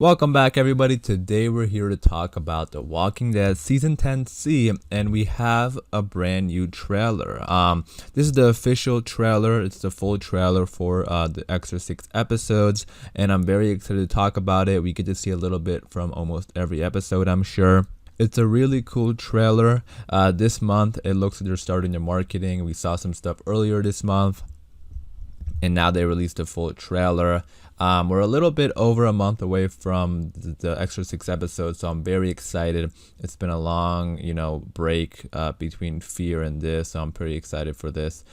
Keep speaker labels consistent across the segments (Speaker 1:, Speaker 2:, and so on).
Speaker 1: Welcome back, everybody. Today we're here to talk about The Walking Dead Season 10C, and we have a brand new trailer. This is the official trailer. It's the full trailer for the extra 6 episodes, and I'm very excited to talk about it. We get to see a little bit from almost every episode, I'm sure. It's a really cool trailer. This month, it looks like they're starting the marketing. We saw some stuff earlier this month, and now they released a full trailer. We're a little bit over a month away from the extra 6 episodes, so I'm very excited. It's been a long, break between Fear and this, so I'm pretty excited for this.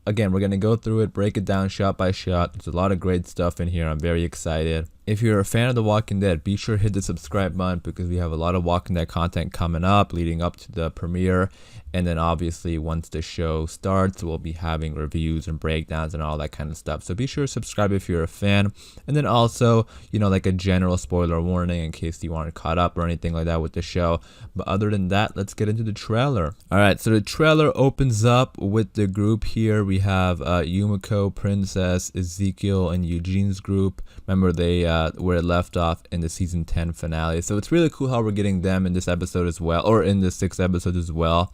Speaker 1: Again, we're going to go through it, break it down shot by shot. There's a lot of great stuff in here. I'm very excited. If you're a fan of The Walking Dead, be sure to hit the subscribe button because we have a lot of Walking Dead content coming up leading up to the premiere. And then obviously once the show starts, we'll be having reviews and breakdowns and all that kind of stuff. So be sure to subscribe if you're a fan. And then also, like a general spoiler warning in case you aren't caught up or anything like that with the show. But other than that, let's get into the trailer. All right, so the trailer opens up with the group here. We have Yumiko, Princess, Ezekiel, and Eugene's group. Remember, they where it left off in the season 10 finale. So it's really cool how we're getting them in this episode as well, or in the 6th episode as well.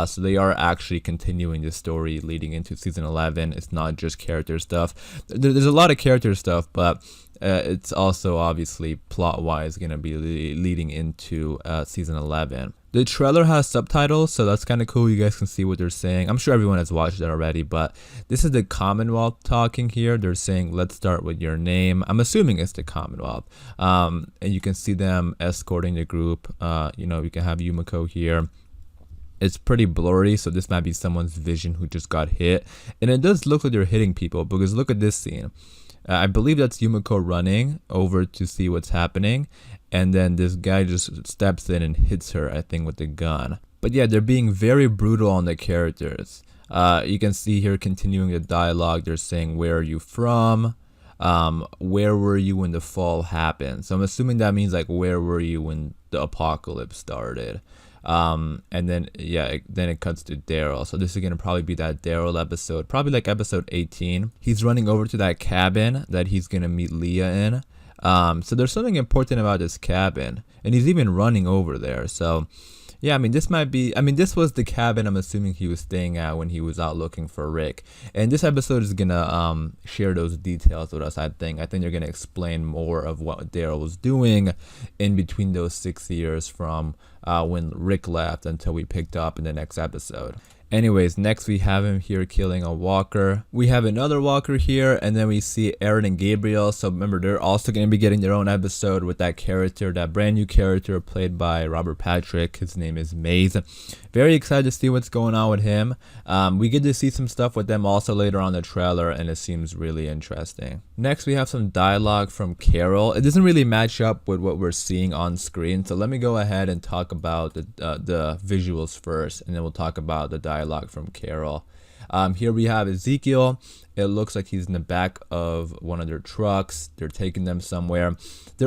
Speaker 1: So they are actually continuing the story leading into season 11. It's not just character stuff. There's a lot of character stuff, but it's also obviously plot-wise going to be leading into season 11. The trailer has subtitles, so that's kind of cool. You guys can see what they're saying. I'm sure everyone has watched that already, but this is the Commonwealth talking here. They're saying, let's start with your name. I'm assuming it's the Commonwealth. And you can see them escorting the group. You can have Yumiko here. It's pretty blurry, so this might be someone's vision who just got hit. And it does look like they're hitting people because look at this scene. I believe that's Yumiko running over to see what's happening. And then this guy just steps in and hits her, I think, with the gun. But yeah, they're being very brutal on the characters. You can see here continuing the dialogue. They're saying, where are you from? Where were you when the fall happened? So I'm assuming that means like, where were you when the apocalypse started? And then it cuts to Daryl. So this is gonna probably be that Daryl episode, probably like episode 18. He's running over to that cabin that he's gonna meet Leah in. So there's something important about this cabin, and he's even running over there. So yeah, this was the cabin I'm assuming he was staying at when he was out looking for Rick. And this episode is gonna share those details with us. I think they're gonna explain more of what Daryl was doing in between those 6 years from when Rick left until we picked up in the next episode. Anyways, next we have him here killing a walker. We have another walker here, and then we see Aaron and Gabriel. So remember, they're also going to be getting their own episode with that character, that brand new character played by Robert Patrick. His name is Maze. Very excited to see what's going on with him. We get to see some stuff with them also later on in the trailer, and it seems really interesting. Next, we have some dialogue from Carol. It doesn't really match up with what we're seeing on screen, so let me go ahead and talk about the visuals first, and then we'll talk about the dialogue from Carol. Here we have Ezekiel. It looks like he's in the back of one of their trucks. They're taking them somewhere.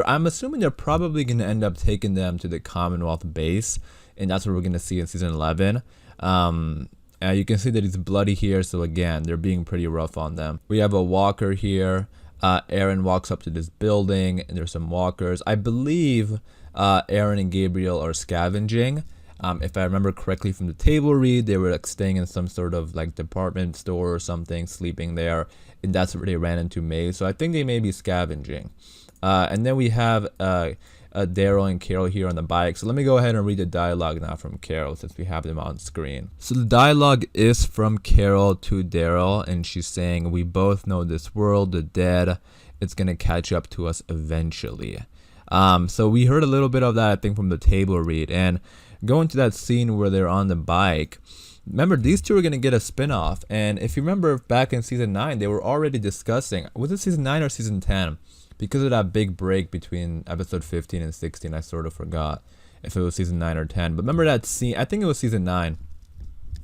Speaker 1: I'm assuming they're probably going to end up taking them to the Commonwealth base, and that's what we're going to see in season 11. You can see that he's bloody here, so again, they're being pretty rough on them. We have a walker here. Aaron walks up to this building, and there's some walkers. I believe Aaron and Gabriel are scavenging. If I remember correctly from the table read, they were like staying in some sort of like department store or something, sleeping there, and that's where they ran into Maze. So I think they may be scavenging. And then we have Daryl and Carol here on the bike. So let me go ahead and read the dialogue now from Carol since we have them on screen. So the dialogue is from Carol to Daryl, and she's saying, we both know this world, the dead, it's going to catch up to us eventually. So we heard a little bit of that, I think, from the table read. And going to that scene where they're on the bike, remember, these two are going to get a spin-off. And if you remember back in season 9, they were already discussing, was it season 9 or season 10? Because of that big break between episode 15 and 16, I sort of forgot if it was season 9 or 10. But remember that scene, I think it was season 9,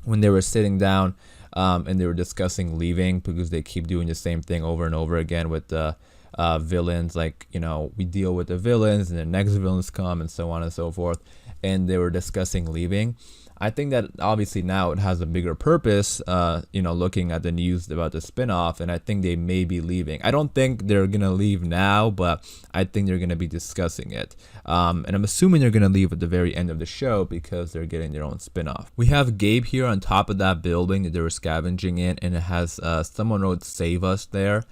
Speaker 1: when they were sitting down and they were discussing leaving because they keep doing the same thing over and over again with the villains. Like, we deal with the villains and the next villains come and so on and so forth. And they were discussing leaving. I think that obviously now it has a bigger purpose, looking at the news about the spinoff, and I think they may be leaving. I don't think they're going to leave now, but I think they're going to be discussing it. And I'm assuming they're going to leave at the very end of the show because they're getting their own spinoff. We have Gabe here on top of that building that they were scavenging in, and it has someone wrote "Save Us" there.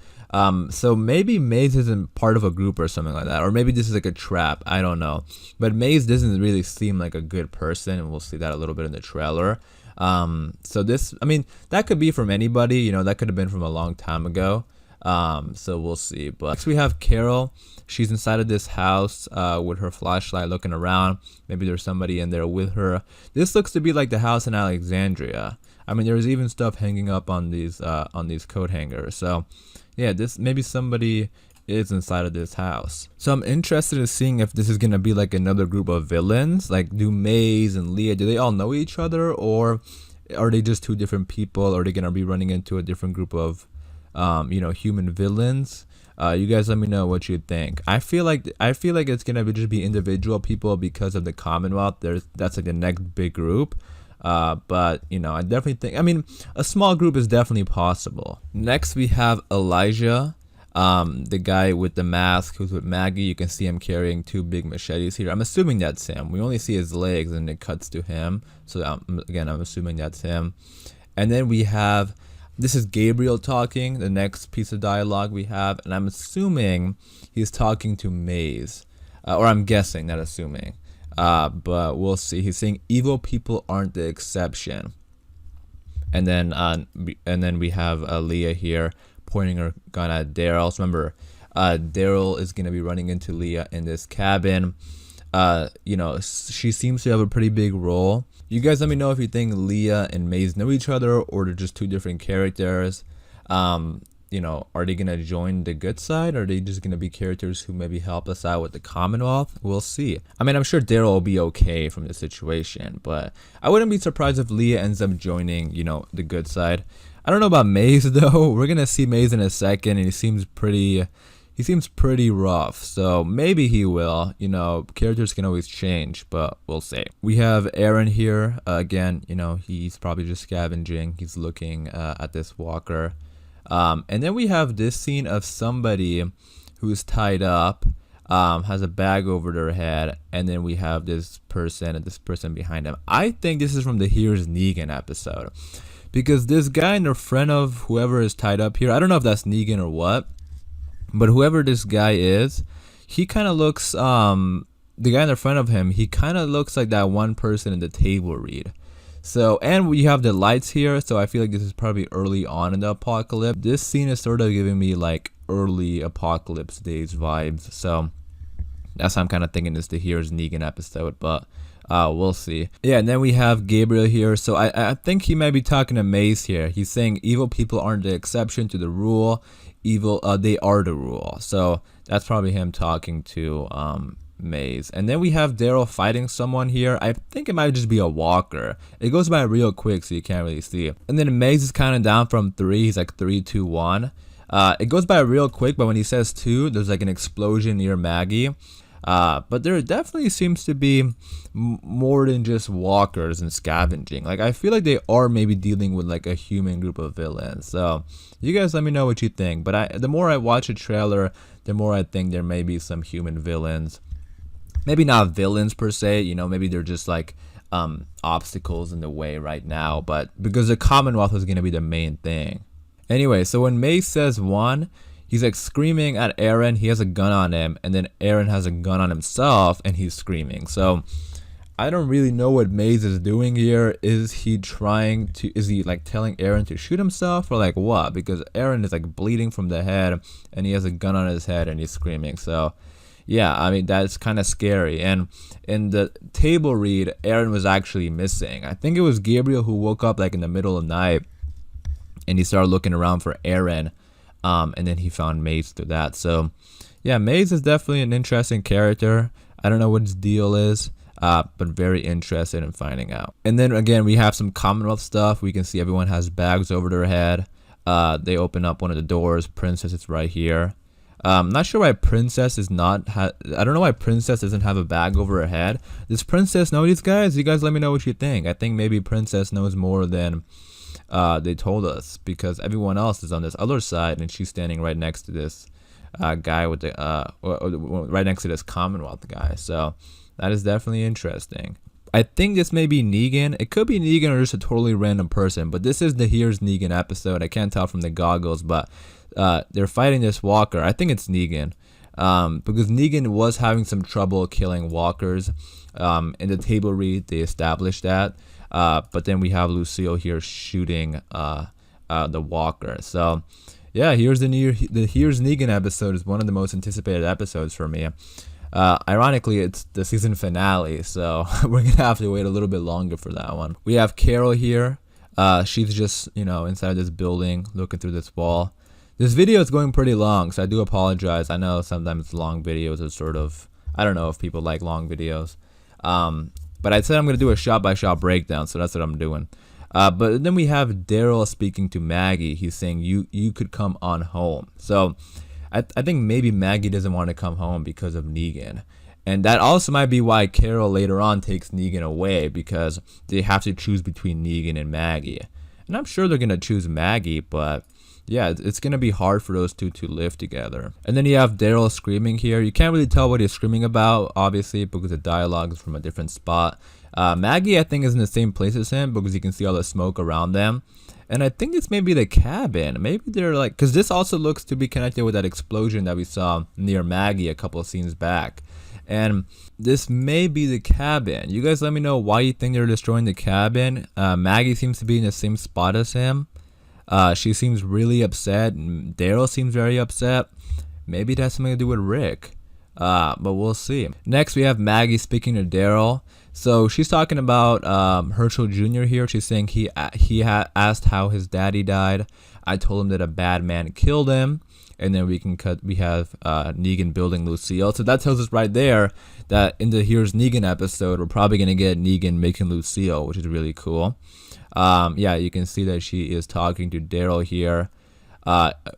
Speaker 1: So maybe Maze isn't part of a group or something like that, or maybe this is like a trap. I don't know, but Maze doesn't really seem like a good person, and we'll see that a little bit in the trailer. So this, I mean, that could be from anybody, that could have been from a long time ago. So we'll see. But next we have Carol. She's inside of this house with her flashlight looking around. Maybe there's somebody in there with her. This looks to be like the house in Alexandria. I mean, there's even stuff hanging up on these coat hangers. So yeah, this maybe somebody is inside of this house. So I'm interested in seeing if this is gonna be like another group of villains. Like, do Maze and Leah, do they all know each other, or are they just two different people? Are they gonna be running into a different group of human villains? You guys let me know what you think. I feel like it's gonna just be individual people because of the Commonwealth. That's like the next big group. But I definitely think, I mean, a small group is definitely possible. Next we have Elijah, the guy with the mask who's with Maggie. You can see him carrying two big machetes here. I'm assuming that's him. We only see his legs and it cuts to him. So I'm assuming that's him. And then we have, this is Gabriel talking, the next piece of dialogue we have, and I'm assuming he's talking to Maze, or I'm guessing, not assuming. But we'll see. He's saying evil people aren't the exception. And then we have Leah here pointing her gun at Daryl. So remember, Daryl is gonna be running into Leah in this cabin. She seems to have a pretty big role. You guys let me know if you think Leah and Maze know each other, or they're just two different characters. Are they gonna join the good side, or are they just gonna be characters who maybe help us out with the Commonwealth? We'll see. I mean, I'm sure Daryl will be okay from the situation, but I wouldn't be surprised if Leah ends up joining, the good side. I don't know about Maze though. We're gonna see Maze in a second, and he seems pretty rough, so maybe he will. Characters can always change, but we'll see. We have Aaron here again. He's probably just scavenging. He's looking at this walker. And then we have this scene of somebody who's tied up, has a bag over their head, and then we have this person and this person behind him. I think this is from the Here's Negan episode, because this guy in the front of whoever is tied up here, I don't know if that's Negan or what, but whoever this guy is, he kind of looks, the guy in the front of him, he kind of looks like that one person in the table read. So, and we have the lights here, so I feel like this is probably early on in the apocalypse. This scene is sort of giving me like early apocalypse days vibes, so that's how I'm kind of thinking this the Here's Negan episode, but we'll see. Yeah, and then we have Gabriel here, so I think he might be talking to Maze here. He's saying evil people aren't the exception to the rule, they are the rule. So that's probably him talking to Maze. And then we have Daryl fighting someone here. I think it might just be a walker. It goes by real quick, so you can't really see it. And then Maze is counting down from 3. He's like 3, 2, 1. It goes by real quick, but when he says 2, there's like an explosion near Maggie. But there definitely seems to be more than just walkers and scavenging. Like, I feel like they are maybe dealing with like a human group of villains. So you guys let me know what you think. But the more I watch a trailer, the more I think there may be some human villains. Maybe not villains per se, maybe they're just like obstacles in the way right now, but because the Commonwealth is going to be the main thing. Anyway, so when Maze says 1, he's like screaming at Aaron. He has a gun on him, and then Aaron has a gun on himself, and he's screaming. So I don't really know what Maze is doing here. Is he like telling Aaron to shoot himself, or like what? Because Aaron is like bleeding from the head, and he has a gun on his head, and he's screaming. So yeah, I mean, that's kind of scary. And in the table read, Aaron was actually missing. I think it was Gabriel who woke up like in the middle of the night, and he started looking around for Aaron, and then he found Maze through that. So yeah, Maze is definitely an interesting character. I don't know what his deal is, but very interested in finding out. And then again, we have some Commonwealth stuff. We can see everyone has bags over their head. They open up one of the doors. Princess is right here. Not sure why Princess is not. I don't know why Princess doesn't have a bag over her head. Does Princess know these guys? You guys let me know what you think. I think maybe Princess knows more than they told us, because everyone else is on this other side, and she's standing right next to this guy with the right next to this Commonwealth guy. So that is definitely interesting. I think this may be Negan. It could be Negan or just a totally random person, but this is the Here's Negan episode. I can't tell from the goggles, but they're fighting this walker. I think it's Negan, because Negan was having some trouble killing walkers. In the table read, they established that. But then we have Lucille here shooting the walker. So yeah, Here's Negan episode is one of the most anticipated episodes for me. Ironically, it's the season finale, so we're gonna have to wait a little bit longer for that one. We have Carol here. She's just, inside this building looking through this wall. This video is going pretty long, so I do apologize. I know sometimes long videos are sort of, I don't know if people like long videos. But I said I'm going to do a shot-by-shot breakdown, so that's what I'm doing. But then we have Daryl speaking to Maggie. He's saying, you could come on home. So I think maybe Maggie doesn't want to come home because of Negan. And that also might be why Carol later on takes Negan away, because they have to choose between Negan and Maggie. And I'm sure they're going to choose Maggie, but yeah, it's going to be hard for those two to live together. And then you have Daryl screaming here. You can't really tell what he's screaming about, obviously, because the dialogue is from a different spot. Maggie, I think, is in the same place as him, because you can see all the smoke around them. And I think this may be the cabin. Maybe they're like, because this also looks to be connected with that explosion that we saw near Maggie a couple of scenes back. And this may be the cabin. You guys let me know why you think they're destroying the cabin. Maggie seems to be in the same spot as him. She seems really upset. Daryl seems very upset. Maybe it has something to do with Rick. But we'll see. Next, we have Maggie speaking to Daryl. So she's talking about Herschel Jr. here. She's saying he asked how his daddy died. I told him that a bad man killed him. And then we have Negan building Lucille. So that tells us right there that in the Here's Negan episode, we're probably going to get Negan making Lucille, which is really cool. Yeah, you can see that she is talking to Daryl here.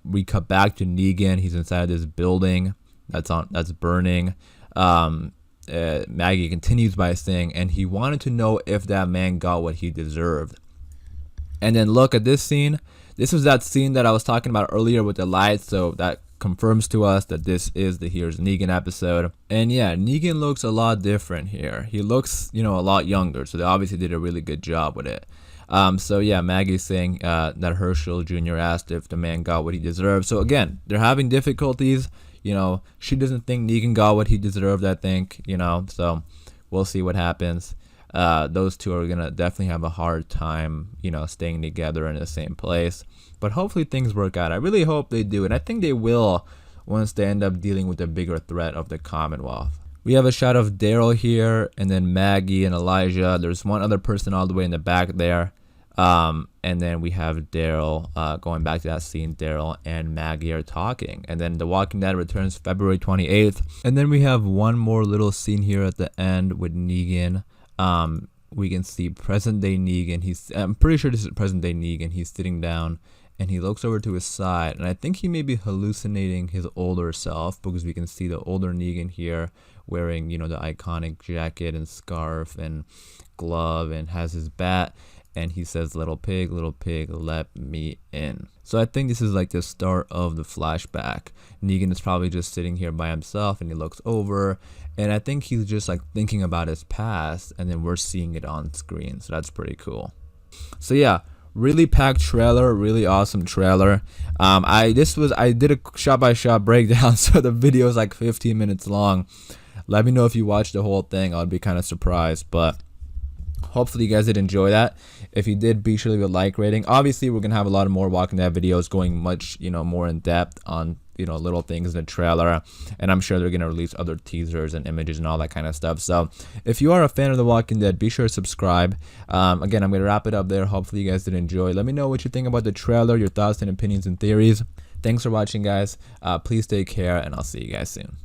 Speaker 1: We cut back to Negan. He's inside this building that's burning. Maggie continues by saying, and he wanted to know if that man got what he deserved. And then look at this scene. This was that scene that I was talking about earlier with the lights, so that confirms to us that this is the Here's Negan episode. And yeah, Negan looks a lot different here. He looks, a lot younger, so they obviously did a really good job with it. So yeah, Maggie's saying that Herschel Jr. asked if the man got what he deserved. So again, they're having difficulties. She doesn't think Negan got what he deserved, I think, so we'll see what happens. Those two are gonna definitely have a hard time, staying together in the same place. But hopefully things work out. I really hope they do, and I think they will once they end up dealing with the bigger threat of the Commonwealth. We have a shot of Daryl here, and then Maggie and Elijah. There's one other person all the way in the back there. And then we have Daryl going back to that scene. Daryl and Maggie are talking, and then The Walking Dead returns February 28th. And then we have one more little scene here at the end with Negan. We can see present day Negan. I'm pretty sure this is present day Negan. He's sitting down and he looks over to his side, and I think he may be hallucinating his older self, because we can see the older Negan here wearing, the iconic jacket and scarf and glove, and has his bat, and he says, little pig, let me in." So I think this is like the start of the flashback. Negan is probably just sitting here by himself, and he looks over, and I think he's just like thinking about his past, and then we're seeing it on screen. So that's pretty cool. So yeah, really packed trailer, really awesome trailer. I did a shot-by-shot breakdown, so the video is like 15 minutes long. Let me know if you watched the whole thing. I'd be kind of surprised, but hopefully you guys did enjoy that. If you did, be sure to leave a like rating. Obviously, we're gonna have a lot of more Walking Dead videos going much, more in depth on, little things in the trailer, and I'm sure they're gonna release other teasers and images and all that kind of stuff. So if you are a fan of The Walking Dead, be sure to subscribe. Again, I'm gonna wrap it up there. Hopefully you guys did enjoy. Let me know what you think about the trailer, your thoughts and opinions and theories. Thanks for watching, guys. Please take care, and I'll see you guys soon.